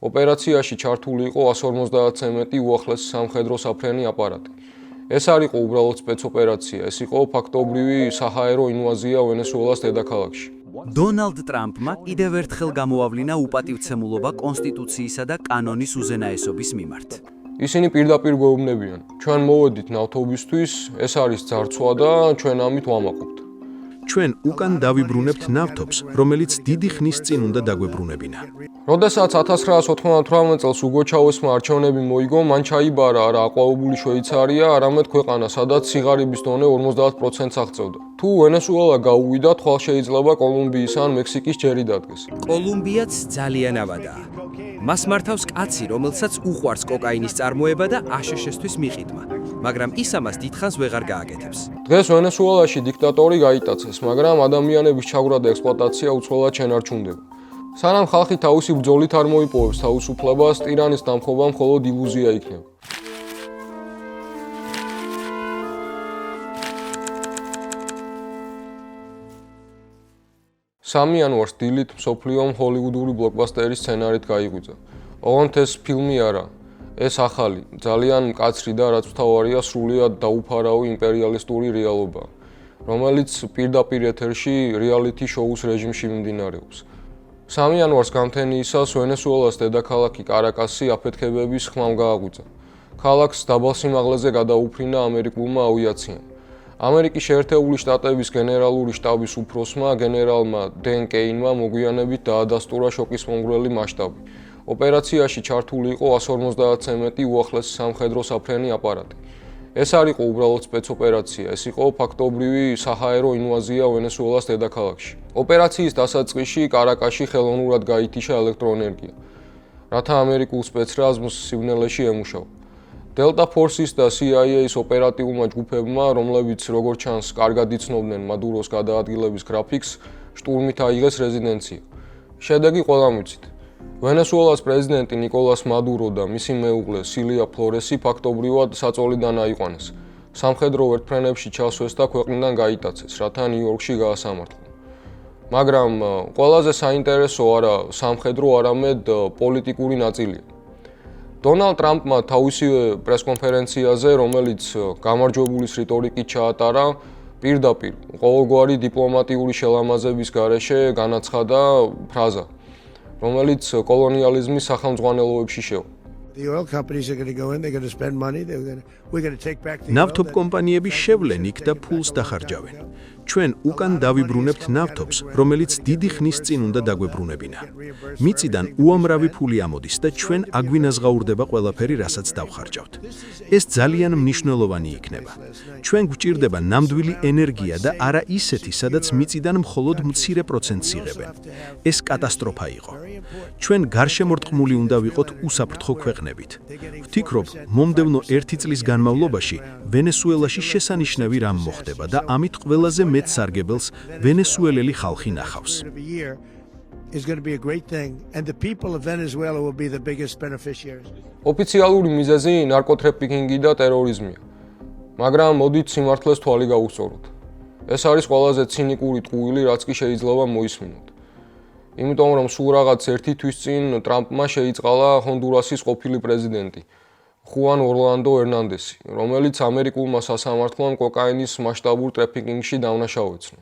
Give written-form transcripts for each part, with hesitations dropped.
ოპერაციაში ჩართული იყო 150-ზე მეტი უახლესი სამხედრო საფრენი აპარატი. ეს არ იყო უბრალოდ სპეცოპერაცია, ეს იყო ფაქტობრივი საჰაერო ინვაზია ვენესუელას დედაქალაქში. დონალდ ტრამპმა კიდევ ერთხელ გამოავლინა უპატივცემულობა კონსტიტუციისა და კანონის უზენაესობის მიმართ. ისინი პირდაპირ გვეუბნებიან, ჩვენ მოვედით ნავთობისთვის, ეს არის ძარცვა და ჩვენ ამით ვამაყობთ. ჩვენ უკან დავიბრუნებთ ნავთობს, რომელიც დიდი ხნის წინ უნდა დაგვებრუნებინა. როდესაც 1998 წელს უგო ჩავესმა არჩევნები მოიგო, მან ჩაიბარა არა აყვავებული შვეიცარია, არამედ ქვეყანა, სადაც სიღარიბის დონე 50%-ს აღწევდა. თუ ვენესუელა გაუვიდა, თვალ შეიძლება კოლუმბიის ან მექსიკის ჯერი დადგეს. კოლუმბიაც ძალიან ავადაა. მას მართავს კაცი, რომელსაც უყვარს კოკაინის წარმოება და აშშ-ისთვის მიყიდვა, მაგრამ ის ამას დიდხანს ვეღარ გააკეთებს. დღეს ვენესუელაში დიქტატორი გაიტაცეს, მაგრამ ადამიანების ჩაგვრა და ექსპლუატაცია უცვლელად შენარჩუნდება. სანამ ხალხი თავისი ბრძოლით არ მოიპოვებს თავისუფლებას, ტირანის დამხობა მხოლოდ ილუზია იქნება. სამი იანვარს დილით მსოფლიომ ჰოლივუდური ბლოკბასტერის სცენარით გაიღვიძა. ოღონდ ეს ფილმი არა, ეს ახალი, ძალიან მკაცრი და რაც მთავარია, სრულიად დაუფარავი იმპერიალისტური რეალობაა, რომელიც პირდაპირ ეთერში რეალიტი შოუს რეჟიმში მიმდინარეობს. 3 იანვარს გამთენიისას ვენესუელას დედაქალაქი კარაკასი აფეთქებების ხმამ გააღვიძა. ქალაქს დაბალ სიმაღლეზე გადაუფრინა ამერიკულმა ავიაციამ. ამერიკის შეერთებული შტატების გენერალური შტაბის უფროსმა გენერალმა დენ კეინმა მოგვიანებით დაადასტურა შოკის მომგვრელი მასშტაბი. ოპერაციაში ჩართული იყო 150-ზე მეტი უახლესი სამხედრო საფრენი აპარატი. ეს არ იყო უბრალოდ სპეცოპერაცია, ეს იყო ფაქტობრივი საჰაერო ინვაზია ვენესუელას დედაქალაქში. ოპერაციის დასაწყისში კარაკაში ხელოვნურად გაითიშა ელექტროენერგია, რათა ამერიკულ სპეცრაზმს სიგნალში ემუშავა. დელტა ფორსის და CIA-ის ოპერატიულმა ჯგუფებმა, რომლებიც როგორც ჩანს, კარგად იცნობდნენ მადუროს გადაადგილების გრაფიკს, შტურმით აიღეს რეზიდენცია. შედეგი ყველამ ვიცით. ვენესუელას პრეზიდენტი ნიკოლას მადურო და მისი მეუღლე სილია ფლორესი ფაქტობრივად საწოლიდან აიყვანეს. სამხედრო ვერტფრენებში ჩასვეს და ქვეყნიდან გაიტაცეს, რათა ნიუ-იორკში გაასამართლონ. მაგრამ ყველაზე საინტერესო არა სამხედრო, არამედ პოლიტიკური ნაწილია. დონალდ ტრამპმა თავისივე პრესკონფერენციაზე, რომელიც გამარჯვებულის რიტორიკით ჩაატარა, პირდაპირ ყოველგვარი დიპლომატიური შელამაზების გარეშე განაცხადა ფრაზა, რომელიც კოლონიალიზმის სახელმძღვანელოებში შევა. ნავთობ კომპანიები შევლენ იქ და ფულს დახარჯავენ. ჩვენ უკან დავიბრუნებთ ნავთობს, რომელიც დიდი ხნის წინ უნდა დაგვებრუნებინა. მიწიდან უამრავი ფული ამოდის და ჩვენ აგვინაზღაურდება ყველაფერი, რასაც დავხარჯავთ. ეს ძალიან მნიშვნელოვანი იქნება. ჩვენ გვჭირდება ნამდვილი ენერგია და არა ისეთი, სადაც მიწიდან მხოლოდ მცირე პროცენტს იღებენ. ეს კატასტროფა იყო. ჩვენ გარშემორტყმული უნდა ვიყოთ უსაფრთხო ქვეყნებით. ვფიქრობ, მომდევნო 1 წლის განმავლობაში ვენესუელაში შესანიშნავი რამ მოხდება და ამით ყველაზე მეც სარგებელს ვენესუელელი ხალხი ნახავს. ოფიციალური მიზეზი ნარკოტრაფიკინგი და ტერორიზმია. მაგრამ მოდით სიმართლეს თვალი გავუსწოროთ. ეს არის ყველაზე ცინიკური ტყუილი, რაც კი შეიძლება მოისმინოთ. იმიტომ რომ სულ რაღაც 1 თვის წინ ტრამპმა შეიწყალა ჰონდურასის ყოფილი პრეზიდენტი ხუან ორლანდო ერნანდესი, რომელიც ამერიკულმა სასამართლომ კოკაინის მასშტაბურ ტრაფიკინგში დავნაშაუეცნო.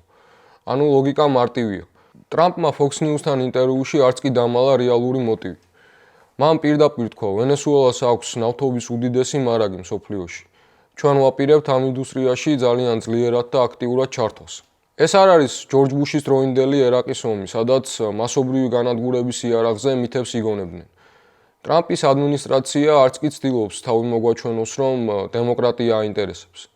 ანუ ლოგიკა მარტივია. ტრამპმა Fox News-თან ინტერვიუში არც კი დამალა რეალური მოტივი. მან პირდაპირ თქვა, ვენესუელას აქვს ნავთობის უდიდესი მარაგი მსოფლიოში. ჩვენ ვაპირებთ ამ ინდუსტრიაში ძალიან ძლიერად და აქტიურად ჩართვას. ეს არ არის ჯორჯ ბუშის დროინდელი ერაყის ომი, სადაც მასობრივი განადგურების იარაღზე მითებს იგონებდნენ. ტრამპის ადმინისტრაცია არც კი ცდილობს თავი მოგვაჩვენოს, რომ დემოკრატია აინტერესებს.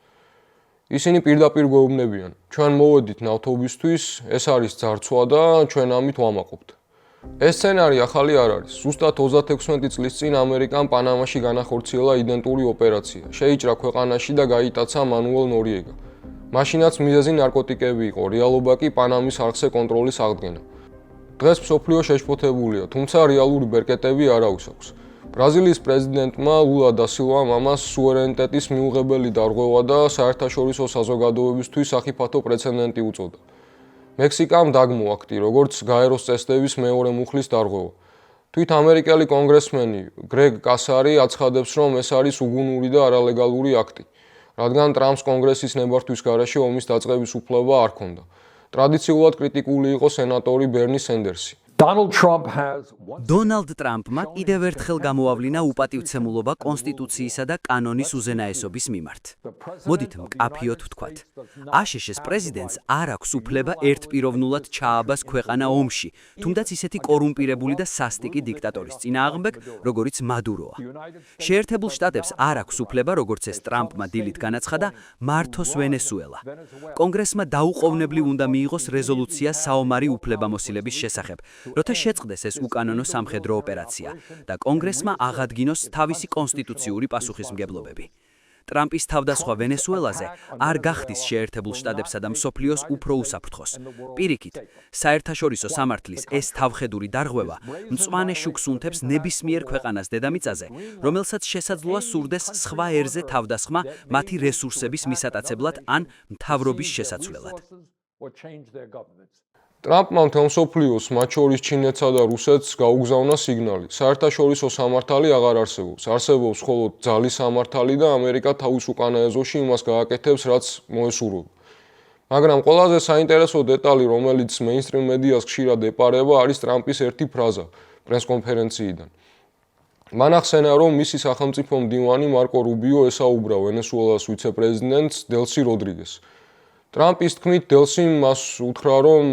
ისინი პირდაპირ გვეუბნებიან, ჩვენ მოვედით ნავთობისთვის, ეს არის ძარცვა და ჩვენ ამით ვამაყობთ. ეს სცენარი ახალი არ არის. ზუსტად 36 წლის წინ ამერიკამ პანამაში განახორციელა იდენტური ოპერაცია. შეიჭრა ქვეყანაში და გაიტაცა მანუელ ნორიეგა. მაშინაც მიზეზი ნარკოტიკები იყო, რეალობა კი პანამის არხზე კონტროლის აღდგენა. დღეს მსოფლიო შეშფოთებულია, თუმცა რეალური ბერკეტები არავის აქვს. ბრაზილიის პრეზიდენტმა ლულა და სილვამ ამას სუვერენიტეტის მიუღებელი დარღვევა და საერთაშორისო საზოგადოებისთვის სახიფათო პრეცედენტი უწოდა. მექსიკამ დაგმო აქტი, როგორც გაეროს წესდების მეორე მუხლის დარღვევა. თვით ამერიკელი კონგრესმენი გრეგ კასარი აცხადებს, რომ ეს არის უგუნური და არალეგალური აქტი, რადგან ტრამპს კონგრესის ნებართვის გარეშე ომის დაწყების უფლება არ ჰქონდა. ტრადიციულად კრიტიკული იყო სენატორი ბერნი სენდერსი. დონალდ ტრამპმა კიდევ ერთხელ გამოავლინა უპატივცემულობა კონსტიტუციისა და კანონის უზენაესობის მიმართ. მოდით მკაფიოდ ვთქვათ. აშშ-ს პრეზიდენტს არ აქვს უფლება ერთპიროვნულად ჩააბას ქვეყანა ომში, თუნდაც ისეთი კორუმპირებული და სასტიკი დიქტატორის წინააღმდეგ, როგორიც მადუროა. შეერთებულ შტატებს არ აქვს უფლება, როგორც ეს ტრამპმა დილით განაცხადა, მართოს ვენესუელა. კონგრესმა დაუყოვნებლივ უნდა მიიღოს რეზოლუცია საომარი უფლებამოსილების შესახებ, როთა შეწყდეს ეს უკანონო სამხედრო ოპერაცია და კონგრესმა აღადგინოს თავისი კონსტიტუციური პასუხისმგებლობები. ტრამპის თავდასხმა ვენესუელაზე არ გახდის შეერთებულ შტატებსა და მსოფლიოს უფრო უსაფრთხოს. პირიქით, საერთაშორისო სამართლის ეს თავხედური დარღვევა მწვანე შუქს უნთებს ნებისმიერ ქვეყანას დედამიწაზე, რომელსაც შესაძლოა სურდეს სხვა ერზე თავდასხმა მათი რესურსების მისატაცებლად ან მთავრობის შესაცვლელად. ტრამპმა მთელ მსოფლიოს, მათ შორის ჩინეთსა და რუსეთს გაუგზავნა სიგნალი. საერთაშორისო სამართალი აღარ არსებობს. არსებობს მხოლოდ ძალის სამართალი და ამერიკა თავის უკანა ეზოში იმას გააკეთებს, რაც მოესურვება. მაგრამ ყველაზე საინტერესო დეტალი, რომელიც მეინსტრიმ მედიას ხშირად ეპარება, არის ტრამპის ერთი ფრაზა პრესკონფერენციიდან. მან ახსენა, რომ მისი სახელმწიფო მდივანი მარკო რუბიო ესაუბრა ვენესუელას ვიცე-პრეზიდენტს დელსი როდრიგესს. ტრამპის თქმით, დელსიმ მას უთხრა, რომ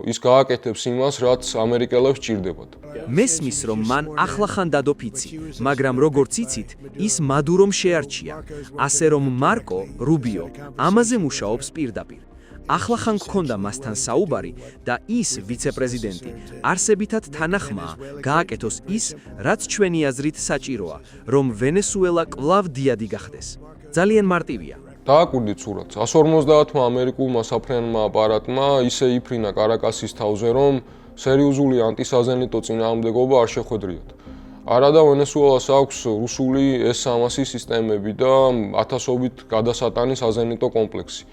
ის გააკეთებს იმას, რაც ამერიკელებს სჭირდებათ. მესმის, რომ მან ახლახან დადო ფიცი, მაგრამ როგორც იცით, ის მადურომ შეარჩია, ასე რომ მარკო რუბიო ამაზე მუშაობს პირდაპირ. ახლახან გქონდა მასთან საუბარი და ის ვიცე-პრეზიდენტი არსებითად თანახმაა გააკეთოს ის, რაც ჩვენი აზრით საჭიროა, რომ ვენესუელა კვლავ დიადი გახდეს. ძალიან მარტივია. დააკვირდით სურათს. 150-მა ამერიკულმა საფრენმა აპარატმა ისე იფრინა კარაკასის თავზე, რომ სერიოზული ანტისაზენიტო წინააღმდეგობა არ შეხვედრიათ. არადა ვენესუელას აქვს რუსული S-300 სისტემები და ათასობით გადასატანი საზენიტო კომპლექსი.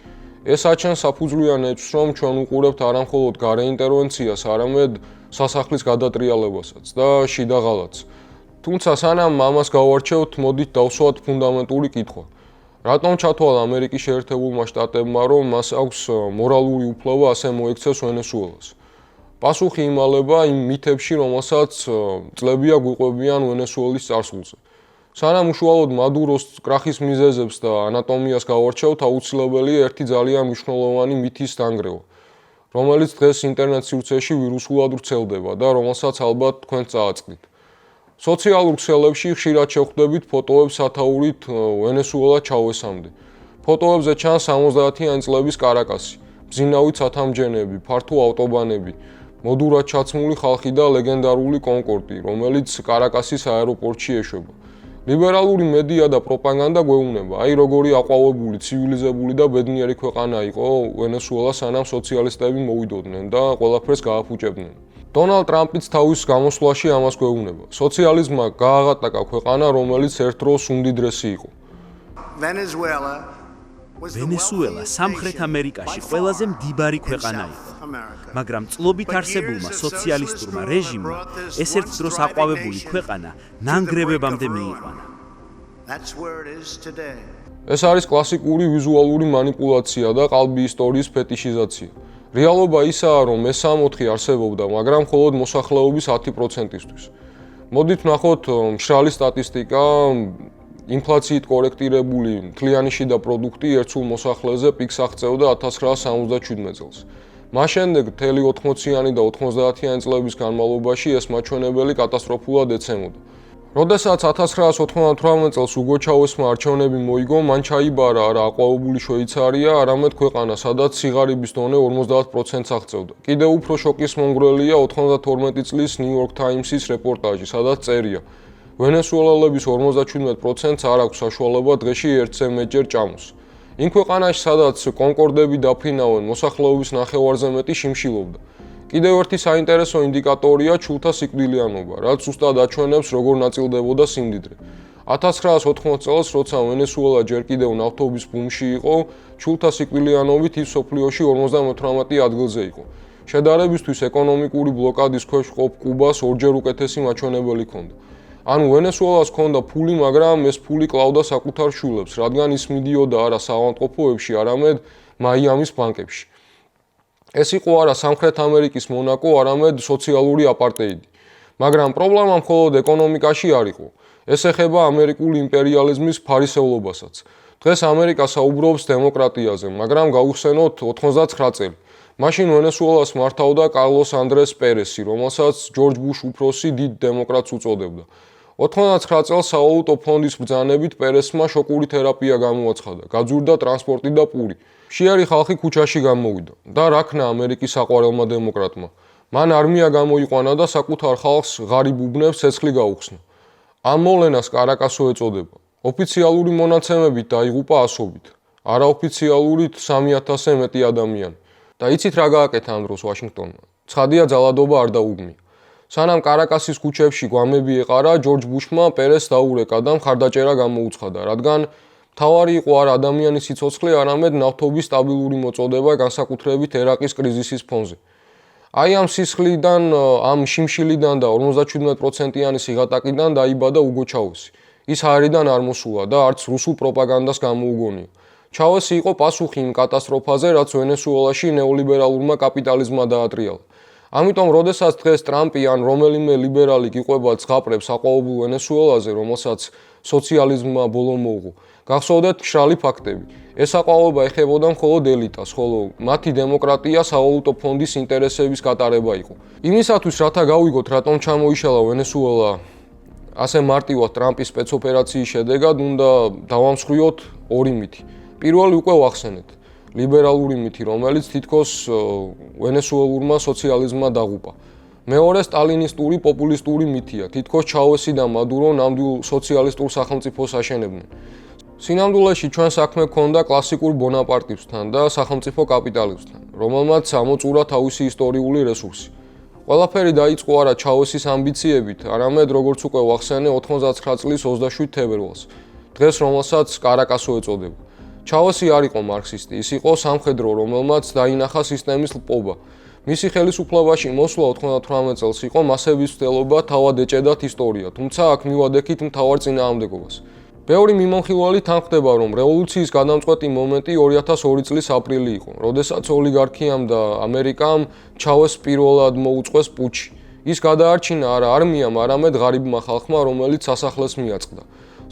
ეს აჩენს საფუძვლიან ეჭვს, რომ ჩვენ უყურებთ არამხოლოდ გარე ინტერვენციას, არამედ სასახლის გადატრიალებასაც და შიდა ღალატს. თუმცა სანამ ამას გავარჩევთ, მოდით დავსვათ ფუნდამენტური კითხვა. რატომ ჩათვალა ამერიკის შეერთებულმა შტატებმა, რომ მას აქვს მორალური უფლება ასე მოექცეს ვენესუელას? პასუხი იმალება იმ მითებში, რომელსაც წლებია გვიყვებიან ვენესუელის წარსულზე. სანამ უშუალოდ მადუროს კრახის მიზეზებს და ანატომიას გავარჩევთ, აუცილებელია ერთი ძალიან მნიშვნელოვანი მითის დანგრევა, რომელიც დღეს ინტერნეტ სივრცეში ვირუსულად ვრცელდება და რომელსაც ალბათ თქვენ წააწყდით. სოციალურ ქსელებში ხშირად შევხვდებით ფოტოებს სათაურით ვენესუელა ჩავესამდე. ფოტოებზე ჩანს 70-იანი წლების კარაკასი, მბზინავით ცათამბჯენები, ფართო ავტობანები, მოდურად ჩაცმული ხალხი და ლეგენდარული კონკორდი, რომელიც კარაკასის აეროპორტში ეშვება. ლიბერალური მედია და პროპაგანდა გვეუბნება, აი როგორი აყვავებული, ცივილიზებული და ბედნიერი ქვეყანა იყო ვენესუელა, სანამ სოციალისტები მოვიდოდნენ და ყველაფერს გააფუჭებდნენ. დონალდ ტრამპიც თავის გამოსვლაში ამას გვეუბნება. სოციალიზმმა გააღატაკა ქვეყანა, რომელიც ერთ დროს უმდიდრესი იყო. ვენესუელა სამხრეთ ამერიკაში ყველაზე მდიდარი ქვეყანა იყო. მაგრამ წლობით არსებულმა სოციალისტურმა რეჟიმმა ეს ერთ დროს აყვავებული ქვეყანა ნანგრევებამდე მიიყვანა. ეს არის კლასიკური ვიზუალური манипуляცია და ყალბი ისტორიის ფეტიშიზაცია. რეალობა ისაა, რომ S-4 არსებობდა, მაგრამ მხოლოდ მოსახლეობის 10%-ისთვის. მოდით ვნახოთ მშრალი სტატისტიკა, ინფლაციით კორექტირებული მთლიანი შიდა პროდუქტი ერთ სულ მოსახლეზე პიკს აღწევდა 1977 წელს. მას შემდეგ მთელი 80-იანი და 90-იანი წლების განმავლობაში ეს მაჩვენებელი კატასტროფულად ეცემოდა. როდესაც 1998 წელს უგო ჩავესმა არჩევნები მოიგო, მან ჩაიბარა არა აყვავებული შვეიცარია, არამედ ქვეყანა, სადაც სიღარიბის დონე 50%-ს აღწევდა. კიდევ უფრო შოკის მომგვრელია 92 წლის New York Times-ის რეპორტაჟი, სადაც წერია: ვენესუელელების 57%-ს არ აქვს საშუალება დღეში ერთზე მეტჯერ ჭამოს. იმ ქვეყანაში, სადაც კონკორდები დაფრინავენ, მოსახლეობის ნახევარზე მეტი შიმშილობდა. კიდევ ერთი საინტერესო ინდიკატორია ჩულთა სიკვდილიანობა, რაც ზუსტად აჩვენებს, როგორ ნაწილდებოდა სიმდიდრე. 1980 წელს, როცა ვენესუელა ჯერ კიდევ ნავთობის ბუმში იყო, ჩულთა სიკვდილიანობით ის მსოფლიოში 58 ადგილზე იყო. შედარებისთვის ეკონომიკური ბლოკადის ქვეშ ყოფ კუბას ორჯერ უკეთესი მაჩვენებელი ჰქონდა. ანუ ვენესუელას ჰქონდა ფული, მაგრამ ეს ფული კლავდა საკუთარ შვილებს, რადგან ის მიდიოდა არა საავადმყოფოებში, არამედ მაიამის ბანკებში. ეს იყო არა სამხრეთ ამერიკის მონაკო, არამედ სოციალური აპარტეიდი. მაგრამ პრობლემა მხოლოდ ეკონომიკაში არ იყო. ეს ეხება ამერიკული იმპერიალიზმის ფარისევლობასაც. დღეს ამერიკა საუბრობს დემოკრატიაზე, მაგრამ გავიხსენოთ 99 წელი. მაშინ ვენესუელას მართავდა კარლოს ანდრეს პერესი, რომელსაც ჯორჯ ბუშ უფროსი დიდ დემოკრატს უწოდებდა. 99 წელს სავალუტო ფონდის ბრძანებით პერესმა შოკური თერაპია გამოაცხადა, გაძვირდა ტრანსპორტი და პური. მშიერი ხალხი ქუჩაში გამოვიდა და რა ქნა ამერიკის საყვარელმა დემოკრატმა. მან არმია გამოიყვანა და საკუთარ ხალხს ღარიბ უბნებს ცეცხლი გაუხსნა. ამ მოვლენას კარაკასო ეწოდება. ოფიციალური მონაცემებით დაიღუპა ასობით, არაოფიციალურით 3000-ზე მეტი ადამიანი. და იცით რა გააკეთა ამ დროს ვაშინგტონმა? ცხადია ძალადობა არ დაუგმია. სანამ კარაკასის ქუჩებში გვამები ეყარა, ჯორჯ ბუშმა პერესს დაურეკა და მხარდაჭერა გამოუცხადა, რადგან მთავარი იყო არა ადამიანის სიცოცხლე, არამედ ნავთობის სტაბილური მოწოდება, განსაკუთრებით ერაყის კრიზისის ფონზე. აი ამ სისხლიდან, ამ შიმშილიდან და 57%-იანი სიღატაკიდან დაიბადა უგო ჩავესი. ის ჰაერიდან არ მოსულა და არც რუსულ პროპაგანდას გამოუგონია. ჩავესი იყო პასუხი იმ კატასტროფაზე, რაც ვენესუელაში ნეოლიბერალურმა კაპიტალიზმმა დაატრიალა. ამიტომ, როდესაც დღეს ტრამპი ან რომელიმე ლიბერალი გიყვება ცხაპრებს აყვავებულ ვენესუელაზე, რომელსაც სოციალიზმმა ბოლო მოუღო, გახსოვდეთ მშრალი ფაქტები. ეს აყვავება ეხებოდა მხოლოდ ელიტას, ხოლო მათი დემოკრატია სავალუტო ფონდის ინტერესების გატარება იყო. იმისათვის, რათა გავიგოთ, რატომ ჩამოიშალა ვენესუელა ასე მარტივად ტრამპის სპეცოპერაციის შედეგად, უნდა დავამსხვრიოთ ორი მითი. პირველი უკვე ვახსენეთ. ლიბერალური მითი, რომელიც თითქოს ვენესუელურმა სოციალიზმმა დაღუპა. მეორე სტალინისტური პოპულისტური მითია, თითქოს ჩავესი და მადურო ნამდვილ სოციალისტურ სახელმწიფოს აშენებდნენ. სინამდვილეში ჩვენ საქმე გქონდა კლასიკურ ბონაპარტივსთან და სახელმწიფო კაპიტალიზმთან, რომელმაც ამოწურა თავისი ისტორიული რესურსი. ყველაფერი დაიწყო არა ჩავესის ამბიციებით, არამედ როგორც უკვე ვახსენე 99 წლის 27 თებერვალს, დღეს რომელსაც კარაკასო ეწოდება. ჩავესი არ იყო მარქსისტი, ის იყო სამხედრო, რომელმაც დაინახა სისტემის ლპობა. მისი ხელისუფლებაში მოსვლა 98 წელს იყო მასების მცდელობა, თავად ეჭედათ ისტორია, თუმცა აქ მივადექით მთავარ წინააღმდეგობას. ბევრი მიმოხილველი თანხმდება, რომ რევოლუციის გადამწყვეტი მომენტი 2002 წლის აპრილი იყო, როდესაც ოლიგარქიამ და ამერიკამ ჩავესს პირველად მოუწყვეს პუჩი. ის გადაარჩინა არა არმიამ, არამედ ღარიბმა ხალხმა, რომელიც სასახლეს მიაწყდა.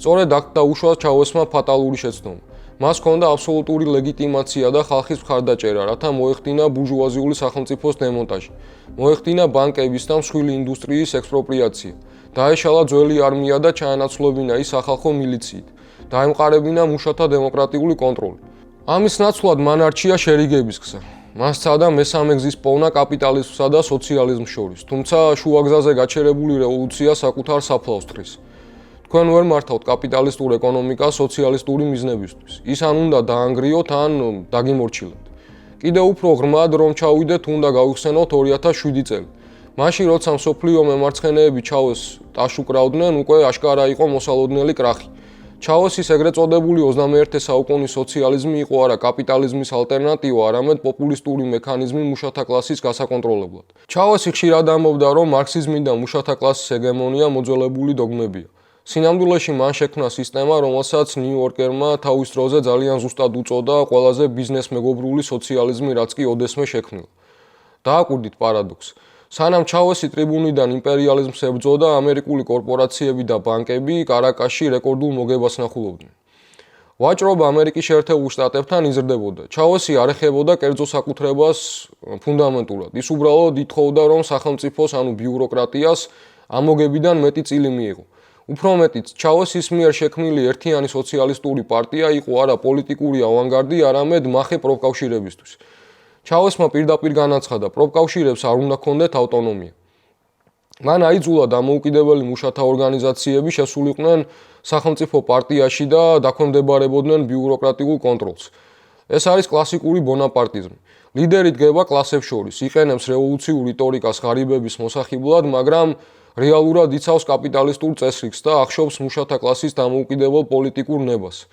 სწორედ აქ დაუშვა ჩავესმა ფატალური შეცდომა. მას ჰქონდა აბსოლუტური ლეგიტიმაცია და ხალხის მხარდაჭერა, რათა მოეხდინა ბურჟუაზიული სახელმწიფოს დემონტაჟი, მოეხდინა ბანკების და მსხვილი ინდუსტრიის ექსპროპრიაცია, დაეშალა ძველი არმია და ჩაანაცვლებინა ის სახალხო მილიციით, დაემყარებინა მუშათა დემოკრატიული კონტროლი. ამის ნაცვლად მან არჩია შერიგების გზა. მას სცადა მესამე გზის პოვნა კაპიტალიზმსა და სოციალიზმს შორის, თუმცა შუაგზაზე გაჩერებული რევოლუცია საკუთარ საფლავს თხრის. თქვენ ვერ მართავთ კაპიტალისტურ ეკონომიკას სოციალისტური მიზნებისთვის. ის ან უნდა დაანგრიოთ, ან დაგიმორჩილებთ. კიდევ უფრო ღრმად რომ ჩავიდეთ, უნდა გავიხსენოთ 2007 წელი. მაშინ, როცა მსოფლიო მემარცხენეები ჩავესს ტაშუკრავდნენ, უკვე აშკარა იყო მოსალოდნელი კრახი. ჩავესის ეგრეთ წოდებული 21 საუკუნის სოციალიზმი იყო არა კაპიტალიზმის ალტერნატივა, არამედ პოპულისტური მექანიზმი მუშათა კლასის გასაკონტროლებლად. ჩავესი ხშირად ამბობდა, რომ მარქსიზმი და მუშათა კლასის ჰეგემონია მოძველებული დოგმებია. სინამდვილეში მან შექმნა სისტემა, რომელსაც ნიუ-იორკერმა თავის დროზე ძალიან ზუსტად უწოდა ყველაზე ბიზნესმეგობრული სოციალიზმი, რაც კი ოდესმე შექმნილა. დააკვირდით პარადოქსს. სანამ ჩავესი ტრიბუნიდან იმპერიალიზმს ებრძოდა, ამერიკული კორპორაციები და ბანკები კარაკასში რეკორდულ მოგებას ნახულობდნენ. ვაჭრობა ამერიკის შეერთებულ შტატებთან იზრდებოდა. ჩავესი არ ეხებოდა კერძო საკუთრებას ფუნდამენტურად. ის უბრალოდ ითხოვდა, რომ სახელმწიფოს, ანუ ბიუროკრატიას ამოგებიდან მეტი წილი მიიღო. უფრო მეტიც, ჩავესის მიერ შექმნილი ერთიანი სოციალისტური პარტია იყო არა პოლიტიკური ავანგარდი, არამედ მახე პროფკავშირებისთვის. ჩავესმა პირდაპირ განაცხადა, პროფკავშირებს არ უნდა ჰქონდეთ ავტონომია. მან აიძულა დამოუკიდებელი მუშათა ორგანიზაციები შესულიყვნენ სახელმწიფო პარტიაში და დაქვემდებარებოდნენ ბიუროკრატიულ კონტროლს. ეს არის კლასიკური ბონაპარტიზმი. ლიდერი დგება კლასებს შორის, იყენებს რევოლუციურ რიტორიკას ღარიბების მოსახიბლად, მაგრამ რეალურად იცავს კაპიტალისტურ წესრიგს და ახშობს მუშათა კლასის დამოუკიდებელ პოლიტიკურ ნებას.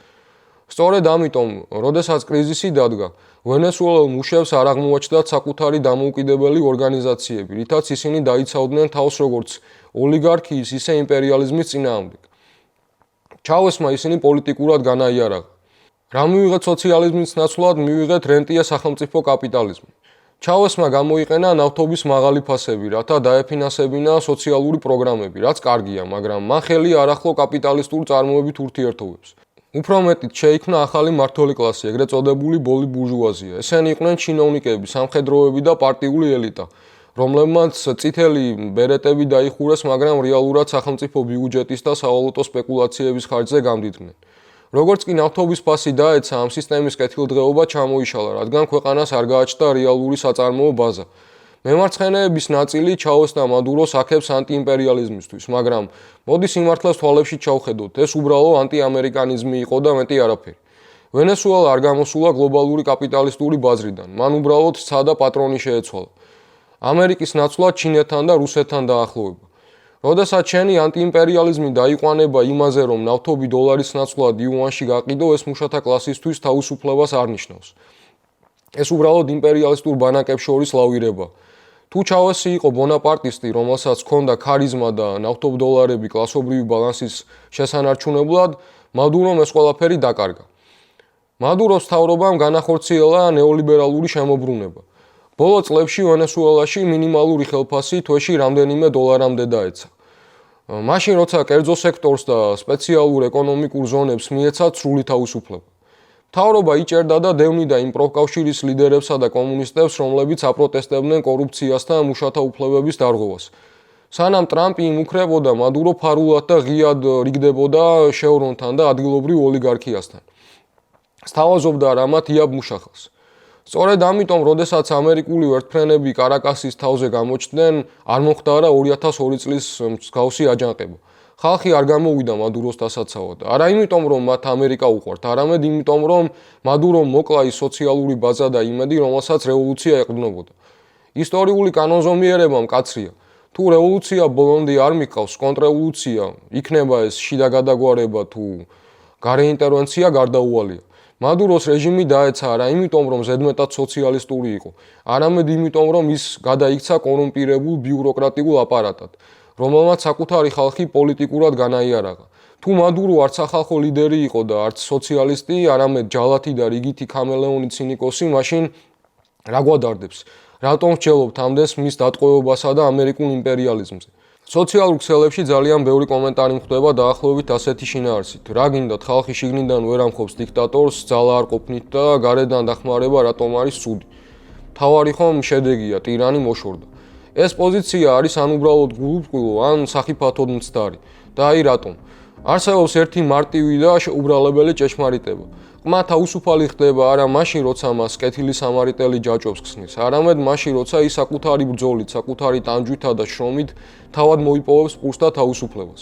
სწორედ ამიტომ, როდესაც კრიზისი დადგა, ვენესუელელ მუშებს არ აღმოაჩნდათ საკუთარი დამოუკიდებელი ორგანიზაციები, რითაც ისინი დაიცავდნენ თავს როგორც ოლიგარქიის, ისე იმპერიალიზმის წინააღმდეგ. ჩავესმა ისინი პოლიტიკურად განაიარაღა. რა მივიღეთ სოციალიზმის ნაცვლად, მივიღეთ რენტია სახელმწიფო კაპიტალიზმი. ჩავესმა გამოიყენა ნავთობის მაღალი ფასები, რათა დაეფინანსებინა სოციალური პროგრამები, რაც კარგია, მაგრამ მან ხელი არ ახლო კაპიტალისტურ წარმოებით ურთიერთობებს. უფრო მეტით შეიქმნა ახალი მმართველი კლასი, ეგრეთ წოდებული ბოლი ბურჟუაზია. ესენი იყვნენ ჩინოვნიკები, სამხედროები და პარტიული ელიტა, რომლებმაც წითელი ბერეტები დაიხურეს, მაგრამ რეალურად სახელმწიფო ბიუჯეტის და სავალუტო სპეკულაციების ხარჯზე გამდიდნენ. როგორც კი ნავთობის ფასი დაეცა, ამ სისტემის კეთილდღეობა ჩამოიშალა, რადგან ქვეყანას არ გააჩნდა რეალური საწარმოო ბაზა. მემარცხენეების ნაწილი ჩაოსნა მადუროს აქებს ანტიიმპერიალიზმისთვის, მაგრამ მოდი სიმართლეს თვალებში ჩავხედოთ, ეს უბრალო ანტიამერიკანიზმი იყო და მეტი არაფერი. ვენესუელა არ გამოსულა გლობალური კაპიტალისტური ბაზრიდან, მან უბრალოდ სცადა პატრონი შეეცვალა. ამერიკის ნაცვლად ჩინეთთან და რუსეთთან დაახლოება. როდესაც შენი ანტიიმპერიალიზმი დაიყვანება იმაზე, რომ ნავთობი დოლარის ნაცვლად იუანში გაყიდო, ეს მუშათა კლასისთვის თავისუფლებას არ ნიშნავს. ეს უბრალოდ იმპერიალისტურ ბანაკებს შორის ლავირება. თუ ჩავესი იყო ბონაპარტისტი, რომელსაც ჰქონდა ქარიზმა და ნავთობდოლარები კლასობრივი ბალანსის შესანარჩუნებლად, მადურომ ეს ყველაფერი დაკარგა. მადუროს მთავრობამ განახორციელა ნეოლიბერალური შემოbrunება. ბოლო წლებში ვენესუელაში მინიმალური ხელფასი თვეში რამდენიმე დოლარამდე დაეცა. მაშინ როცა კერძო სექტორს და სპეციალურ ეკონომიკურ ზონებს მიეცა სრული თავისუფლება. მთავრობა იჭერდა და დევნიდა იმ პროფკავშირის ლიდერებსა და კომუნისტებს, რომლებიც აპროტესტებდნენ კორუფციას და მუშათა უფლებების დარღვევას. სანამ ტრამპი იმუქრებოდა, მადურო ფარულად და ღიად რიგდებოდა შევრონთან და ადგილობრივ ოლიგარქიასთან. სთავაზობდა რამათ იაბ მუშახელს. სწორედ ამიტომ, როდესაც ამერიკული ვერტმფრენები კარაკასის თავზე გამოჩნდნენ, არ მომხდარა 2002 წლის მსგავსი აჯანყება. ხალხი არ გამოვიდა მადუროს დასაცავად. არა იმიტომ, რომ მათ ამერიკა უყვართ, არამედ იმიტომ, რომ მადურომ მოკლა ის სოციალური ბაზა და იმედი, რომელსაც რევოლუცია ეყრდნობოდა. ისტორიული კანონზომიერება მკაცრია. თუ რევოლუცია ბოლომდე არ მიყავს, კონტრრევოლუცია, იქნება ეს შიდა გადაგვარება თუ გარეინტერვენცია გარდაუვალია. მადუროს რეჟიმი დაეცა არა იმიტომ, რომ ზედმეტად სოციალისტური იყო, არამედ იმიტომ, რომ ის გადაიქცა კორუმპირებულ ბიუროკრატიულ აპარატად, რომელმაც საკუთარი ხალხი პოლიტიკურად განაიარაღა. თუ მადურო არც სახალხო ლიდერი იყო და არც სოციალისტი, არამედ ჯალათი და რიგითი ქამელეონი ცინიკოსი, მაშინ რა გვადარდებს? რატომ ვჭელობთ ამდენს მის დატყვევებასა და ამერიკულ იმპერიალიზმზე? სოციალურ ქსელებში ძალიან ბევრი კომენტარი მხვდება დაახლოებით ასეთი შინაარსით. რა გინდათ, ხალხი შიგნიდან ვერ ამხობს დიქტატორს, ძალა არ ყოფნით და გარედან დახმარება რატომ არის ცუდი? მთავარი ხომ შედეგია, ტირანი მოშორდა. ეს პოზიცია არის ან უბრალოდ გულუბრყვილო, ან სახიფათოდ მცდარი. და აი რატომ? არსებობს ერთი მარტივი და შეუბრალებელი ჭეშმარიტება. ყმა თავისუფალი ხდება არა მაშინ, როცა მას კეთილი სამარიტელი ჯაჭვებს ხსნის, არამედ მაშინ, როცა ის საკუთარი ბრძოლით, საკუთარი ტანჯვითა და შრომით თავად მოიპოვებს პულს და თავისუფლებას.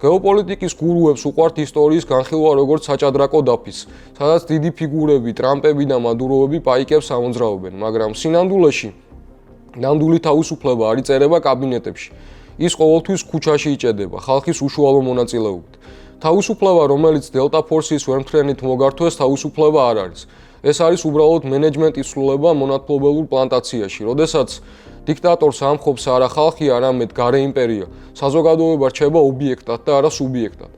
გეოპოლიტიკის გურუებს უყვართ ისტორიის განხილვა როგორც საჭადრაკო დაფის, სადაც დიდი ფიგურები, ტრამპები და მადუროები პაიკებს ამოძრავებენ, მაგრამ სინამდვილეში ნამდვილი თავისუფლება არ იწერება კაბინეტებში. ის ყოველთვის ქუჩაში იჭედება, ხალხის უშუალო მონაწილეობით. თავისუფლება, რომელიც დელტა ფორსის ვერტმფრენით მოგართვეს, თავისუფლება არ არის. ეს არის უბრალოდ მენეჯმენტის სრულება მონათმობელურ პლანტაციაში, როდესაც დიქტატორს ამხობს არა ხალხი, არამედ გარე იმპერია. საზოგადოება რჩება ობიექტად და არა სუბიექტად.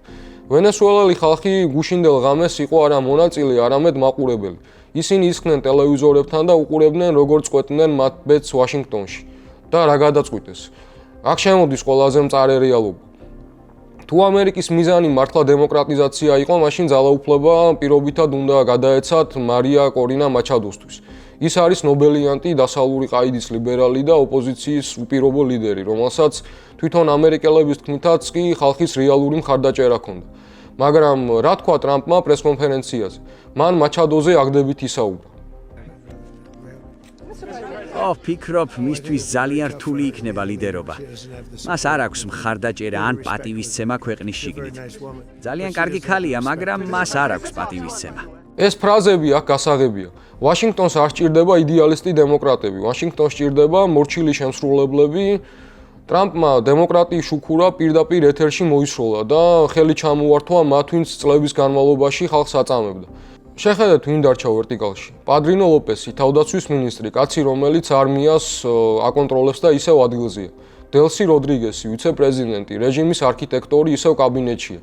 ვენესუელელი ხალხი გუშინდელ ღამეს იყო არა მონაწილე, არამედ მაყურებელი. ისინი ისხდნენ ტელევიზორებთან და უყურებდნენ, როგორც წყვეტდნენ მათ ბედს ვაშინგტონში. და რა გადაწყვიტეს? აქ შემოდის ყველაზე მწარე რეალობა. თუ ამერიკის მიზანი მართლა დემოკრატიზაცია იყო, მაშინ ძალაუფლება პირობითად უნდა გადაეცათ მარია კორინა მაჩადოსთვის. ის არის ნობელიანტი, დასავლური ყაიდის ლიბერალი და ოპოზიციის უპირობო ლიდერი, რომელსაც თვითონ ამერიკელების თქმითაც კი ხალხის რეალური მხარდაჭერა ჰქონდა. მაგრამ რა თქვა ტრამპმა პრესკონფერენციაზე? მან მაჩადოზე აგდებით ისაუბრა. ფიქრობ, მისთვის ძალიან რთული იქნება ლიდერობა. მას არ აქვს მხარდაჭერა ან პატივისცემა ქვეყნის შიგნით. ძალიან კარგი ქალია, მაგრამ მას არ აქვს პატივისცემა. ეს ფრაზები აქ გასაღებია. ვაშინგტონს არ სჭირდება იდეალისტი დემოკრატები, ვაშინგტონს სჭირდება მორჩილი შემსრულებლები ტრამპმა დემოკრატიის შუქურა პირდაპირ ეთერში მოისროლა და ხელი ჩამოართვა მათ, ვინც წლების განმავლობაში ხალხს აწამებდა. შეხედეთ, ვინ დარჩა ვერტიკალში. პადრინო ლოპესი, თავდაცვის მინისტრი, კაცი, რომელიც არმიას აკონტროლებს და ისევ ადგილზეა. დელსი როდრიგესი, ვიცე-პრეზიდენტი, რეჟიმის არქიტექტორი ისევ კაბინეტშია.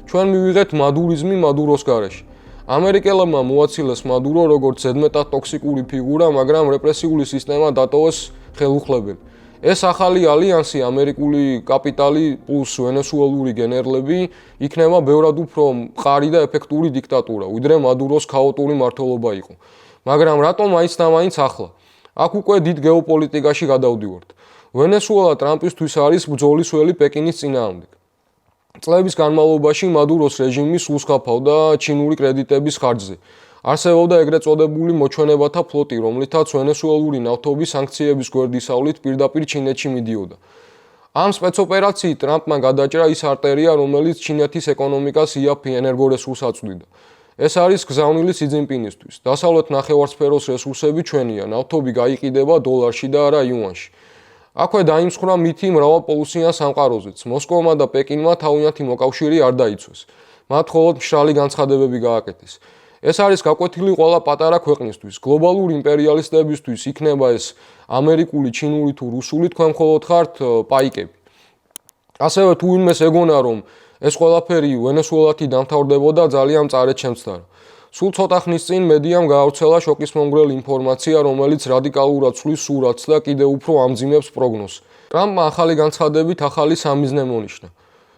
ჩვენ მივიღეთ მადურიზმი მადუროს გარეშე. ამერიკელებმა მოაცილეს მადურო როგორც ზედმეტად ტოქსიკური ფიგურა, მაგრამ რეპრესიული სისტემა დატოვეს ხელუხლებელი. ეს ახალი ალიანსი, ამერიკული კაპიტალი პლუს ვენესუელური გენერლები, იქნება ბევრად უფრო მყარი და ეფექტური დიქტატურა, ვიდრე მადუროს ქაოტური მმართველობა იყო. მაგრამ რატომ მაინც და მაინც ახლა? აქ უკვე დიდ გეოპოლიტიკაში გადავდივართ. ვენესუელა ტრამპისთვის არის ბრძოლის ველი პეკინის წინააღმდეგ. წლების განმავლობაში მადუროს რეჟიმი სულს ხაფავდა ჩინური კრედიტების ხარჯზე. არსებობდა ეგრეთ წოდებული მოჩვენებათა ფლოტი, რომლითაც ვენესუელური ნავთობის სანქციების გვერდისავლით პირდაპირ ჩინეთში მიდიოდა. ამ სპეცოპერაციით ტრამპმა გადაჭრა ის არტერია, რომელიც ჩინეთის ეკონომიკას იაფი ენერგორესურს აწვდიდა. ეს არის გზავნილი სი ძინპინისთვის. დასავლეთ ნახევარსფეროს რესურსები ჩვენია, ნავთობი გაიყიდება დოლარში და არა იუანში. აქვე დაიმსხვრა მითი მრავალპოლუსიან სამყაროზეც. მოსკოვმა და პეკინმა თავიანთი მოკავშირე არ დაიცვეს. მათ მხოლოდ მშრალი განცხადებები გააკეთეს. ეს არის გაკვეთილი ყველა პატარა ქვეყნისთვის. გლობალური იმპერიალისტებისთვის იქნება ეს ამერიკული, ჩინური თუ რუსული, თქვენ მხოლოდ ხართ პაიკები. ასევე თუ ვინმეს ეგონა, რომ ეს ყველაფერი ვენესუელათი დამთავრდებოდა, ძალიან მწარედ შემცდარა. სულ ცოტა ხნის წინ მედიამ გაავრცელა შოკისმომგვრელი ინფორმაცია, რომელიც რადიკალურად ცვლის სურათს და კიდევ უფრო ამძიმებს პროგნოზს. ტრამპმა ახალი განცხადებით ახალი სამიზნე მონიშნა.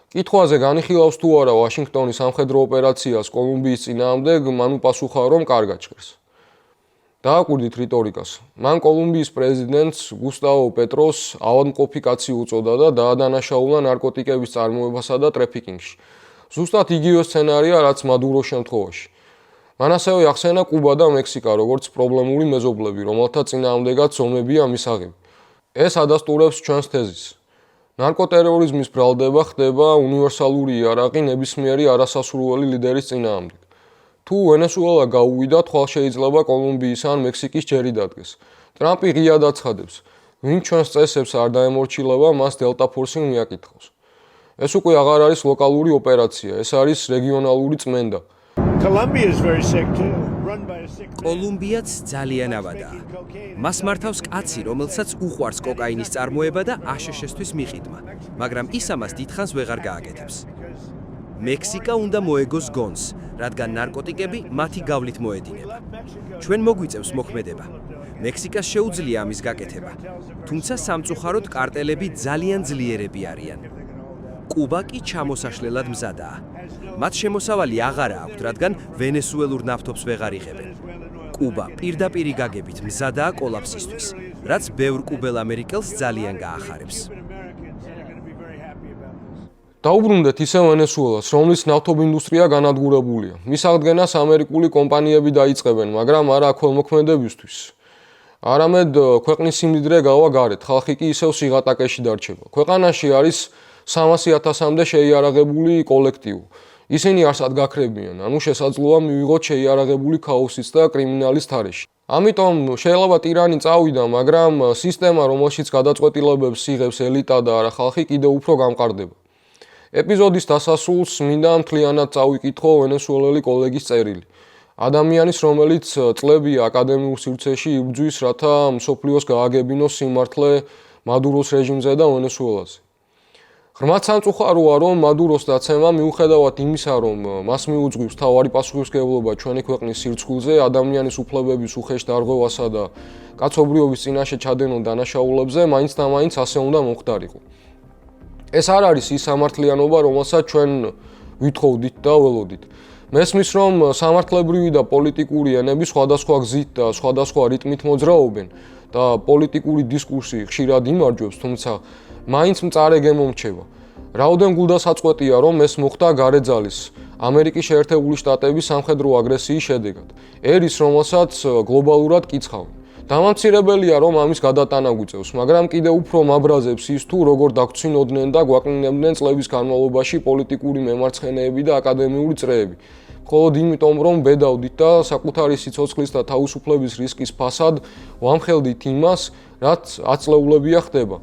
კითხვაზე განიხილავს თუ არა ვაშინგტონის სამხედრო ოპერაციას კოლუმბიის წინააღმდეგ, მან უპასუხა, რომ კარგად ჭირს. დააკვირდით რიტორიკას. მან კოლუმბიის პრეზიდენტს გუსტავო პეტროს ავადმყოფი კაცი უწოდა და დაადანაშაულა ნარკოტიკების წარმოებასა და ტრაფიკინგში. ზუსტად იგივე სცენარია, რაც მადუროს შემთხვევაში. მან ასევე ახსენა კუბა და მექსიკა, როგორც პრობლემური მეზობლები, რომელთა წინააღმდეგაც ომებია მისაღები. ეს ადასტურებს ჩვენს თეზისს. ნარკოტერორიზმის ბრალდება ხდება უნივერსალური იარაღი ნებისმიერი არასასურველი ლიდერის წინააღმდეგ. თუ ვენესუელა გაუვიდა, თვალ შეიძლება კოლუმბიის ან მექსიკის ჯერი დადგეს. ტრამპი ღიად აცხადებს, ვინ ჩვენს წესებს არ დაემორჩილება, მას დელტა ფორსი მიაკითხავს. ეს უკვე აღარ არის ლოკალური ოპერაცია, ეს არის რეგიონალური წმენდა. კოლუმბიაც ძალიან ავადაა. მას მართავს კაცი, რომელსაც უყვარს კოკაინის წარმოება და აშშ-ისთვის მიყიდვა, მაგრამ ის ამას დიდხანს ვეღარ გააკეთებს. მექსიკა უნდა მოეგოს გონს, რადგან ნარკოტიკები მათი გავლით მოედინება. ჩვენ მოგვიწევს მოქმედება. მექსიკას შეუძლია ამის გაკეთება, თუმცა სამწუხაროდ კარტელები ძალიან ძლიერები არიან. კუბა კი ჩამოსაშლელად მზადაა. მათ შემოსავალი აღარა აქვთ, რადგან ვენესუელურ ნავთობს ვეღარ იღებენ. კუბა პირდაპირი გაგებით მზადაა კოლაფსისთვის, რაც ბევრ კუბელ ამერიკელს ძალიან გაახარებს. დაუბრუნდეთ ისე ვენესუელას, რომლის ნავთობ ინდუსტრია განადგურებულია. მის აღდგენას ამერიკული კომპანიები დაიწყებენ, მაგრამ არა ქველმოქმედებისთვის. არამედ ქვეყნის სიმდიდრე გავა გარეთ, ხალხი კი ისევ სიღატაკეში დარჩება. ქვეყანაში არის 300,000-მდე შეიარაღებული კოლექტივი. ისინი არსად გაქრებიან, ანუ შესაძლოა მივიღოთ შეიარაღებული ქაოსის და კრიმინალის თარეში. ამიტომ შეიძლება ტირანი წავიდა, მაგრამ სისტემა, რომელშიც გადაწყვეტილებებს იღებს ელიტა და არა ხალხი, კიდევ უფრო გამყარდება. ეპიზოდის დასასრულს მინდა მთლიანად წავიკითხო ვენესუელელი კოლეგის წერილი. ადამიანის, რომელიც წლებია აკადემიურ სივრცეში იბრძვის, რათა მსოფლიოს გააგებინოს სიმართლე მადუროს რეჟიმზე და ვენესუელაზე. ღრმად სამწუხაროა, რომ მადუროს დაცემა მიუხედავად იმისა, რომ მას მიუძღვის მთავარი პასუხისმგებლობა ჩვენი ქვეყნის სირცხვილზე, ადამიანის უფლებების უხეშ დარღვევასა და კაცობრიობის წინაშე ჩადენილ დანაშაულებზე, მაინც და მაინც ასე უნდა მოხდარიყო. ეს არ არის ის სამართლიანობა, რომელსაც ჩვენ ვითხოვდით და ველოდით. მესმის, რომ სამართლებრივი და პოლიტიკური ენები სხვადასხვა გზით და სხვადასხვა რიტმით მოძრაობენ და პოლიტიკური დისკურსი ხშირად იმარჯვებს, თუმცა მაინც მწარე გემომრჩება. რაოდენ გულდასაწყვეტია, რომ ეს მოხდა გარე ძალის, ამერიკის შეერთებული შტატების სამხედრო აგრესიის შედეგად. ერის, რომელსაც გლობალურად კიცხავენ. დამამცირებელია, რომ ამის გადატანა გვიწევს, მაგრამ კიდევ უფრო მაბრაზებს ის თუ როგორ დაგცინოდნენ და გვაკნინებდნენ წლების განმავლობაში პოლიტიკური მემარცხენეები და აკადემიური წრეები. მხოლოდ იმიტომ, რომ ბედავდით და საკუთარი სიცოცხლის და თავისუფლების რისკის ფასად ვამხელდით იმას, რაც აწლეულებია ხდება.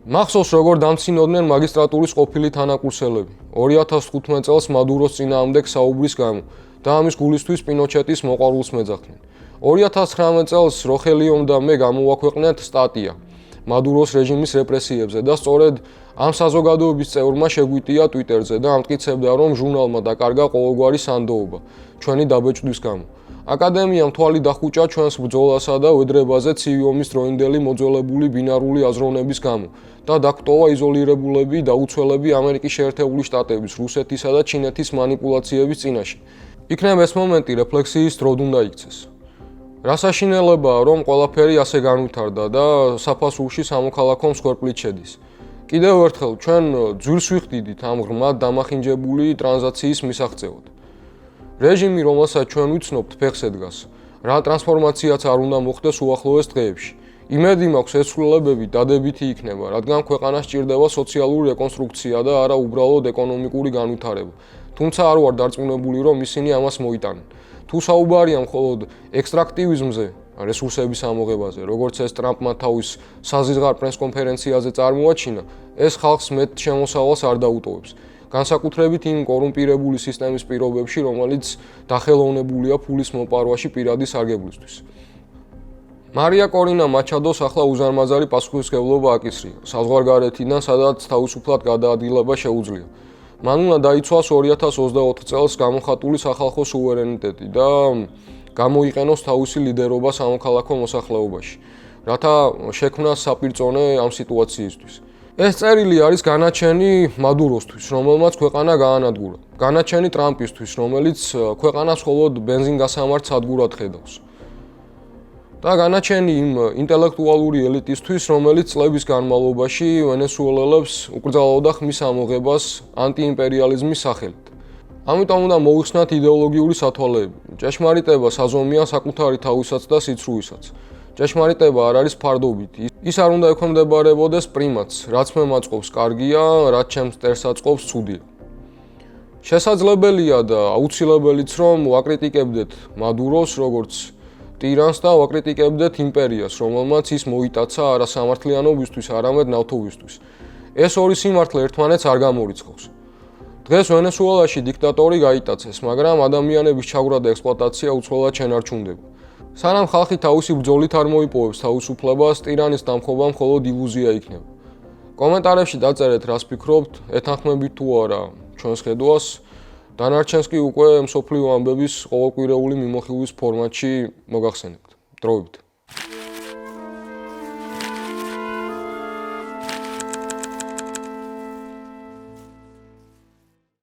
მახსოვს, როგორ დამცინოდნენ მაგისტრატურის ყოფილი თანაკურსელები 2015 წელს მადუროს წინააღმდეგ საუბრის გამო და ამის გულისთვის პინოჩეტის მოყვარულს მეძახდნენ. 2019 წელს როხელიომ და მე გამოვაქვეყნეთ სტატია მადუროს რეჟიმის რეპრესიებზე და სწორედ ამ საზოგადოების წევრმა შეგვიტია Twitter-ზე და ამტკიცებდა, რომ ჟურნალმა დაკარგა ყოველგვარი სანდოობა ჩვენი დაბეჭდვის გამო. აკადემიამ თვალი დახუჭა ჩვენს ბრძოლასა და ვედრებაზე ცივი ომის დროინდელი მოძველებული ბინარული აზროვნების გამო და დაგტოვა იზოლირებულები და უცველები ამერიკის შეერთებული შტატების, რუსეთისა და ჩინეთის მანიპულაციების წინაშე. იქნებ ეს მომენტი რეფლექსიის დროდ უნდა იქცეს. რა საშინელებაა, რომ ყველაფერი ასე განვითარდა და საფასურში სამოქალაქო მსხვერპლით შედის. კიდევ ერთხელ ჩვენ ძვირს ვიხდიდით ამ ღრმად დამახინჯებული ტრანზაციის მისაღწევად. რეჟიმი, რომელსაც ჩვენ ვიცნობთ, ფეხს ედგას. რა ტრანსფორმაციაც არ უნდა მოხდეს უახლოეს დღეებში. იმედი მაქვს, ეს ცვლილებები დადებითი იქნება, რადგან ქვეყანას სჭირდება სოციალური რეკონსტრუქცია და არა უბრალოდ ეკონომიკური განვითარება. თუმცა არ ვარ დარწმუნებული, რომ ისინი ამას მოიტანენ. თუ საუბარია მხოლოდ ექსტრაქტივიზმზე, რესურსების ამოღებაზე, როგორც ეს ტრამპმა თავის საზღვარ პრესკონფერენციაზე წარმოაჩინა, ეს ხალხს მეტ შემოსავალს არ დაუტოვებს. განსაკუთრებით იმ კორუმპირებული სისტემის პირობებში, რომელიც დახელოვნებულია ფულის მოპარვაში პირადი სარგებლისთვის. მარია კორინა მაჩადოს ახლა უზარმაზარი პასუხისმგებლობა აკისრია საზღვარგარეთიდან, სადაც თავისუფლად გადაადგილება შეუძლია. მან უნდა დაიცვას 2024 წელს გამოხატული სახალხო სუვერენიტეტი და გამოიყენოს თავისი ლიდერობა სამოქალაქო მოსახლეობაში, რათა შექმნას საპირწონე ამ სიტუაციისთვის. ეს წერილი არის განაჩენი მადუროსთვის, რომელმაც ქვეყანა გაანადგურა. განაჩენი ტრამპისთვის, რომელიც ქვეყანას მხოლოდ ბენზინგასამართ სადგურად ხედავს. და განაჩენი იმ ინტელექტუალური ელიტისთვის, რომელიც წლების განმავლობაში ვენესუელელებს უკრძალავდა ხმის ამოღებას ანტიიმპერიალიზმის სახელით. ამიტომ უნდა მოიხსნათ იდეოლოგიური სათვალეები. ჭეშმარიტება საზომია საკუთარი თავისაც და სიცრუისაც. ჭეშმარიტება არ არის ფარდობითი. ის არ უნდა ექვემდებარებოდეს პრიმატს, რაც მე მაწყობს კარგია, რაც ჩემს მტერს აწყობს ცუდია. შესაძლებელია და აუცილებელიც, რომ ვაკრიტიკებდეთ მადუროს, როგორც ტირანს და ვაკრიტიკებდეთ იმპერიას, რომელმაც ის მოიტაცა არა სამართლიანობისთვის, არამედ ნავთობისთვის. ეს ორი სიმართლე ერთმანეთს არ გამორიცხავს. დღეს ვენესუელაში დიქტატორი გაიტაცეს, მაგრამ ადამიანების ჩავრა და ექსპლუატაცია უცვლელად შენარჩუნდება. სანამ ხალხი თავისი ბრძოლით არ მოიპოვებს თავისუფლებას, ტირანის დამხობა მხოლოდ ილუზია იქნება. კომენტარებში დაწერეთ, რას ფიქრობთ, ეთანხმებით თუ არა ჩვენს ხედვას. დანარჩენს კი უკვე მსოფლიო ამბების ყოველკვირეული მიმოხილვის ფორმატში მოგახსენებთ. დროებით.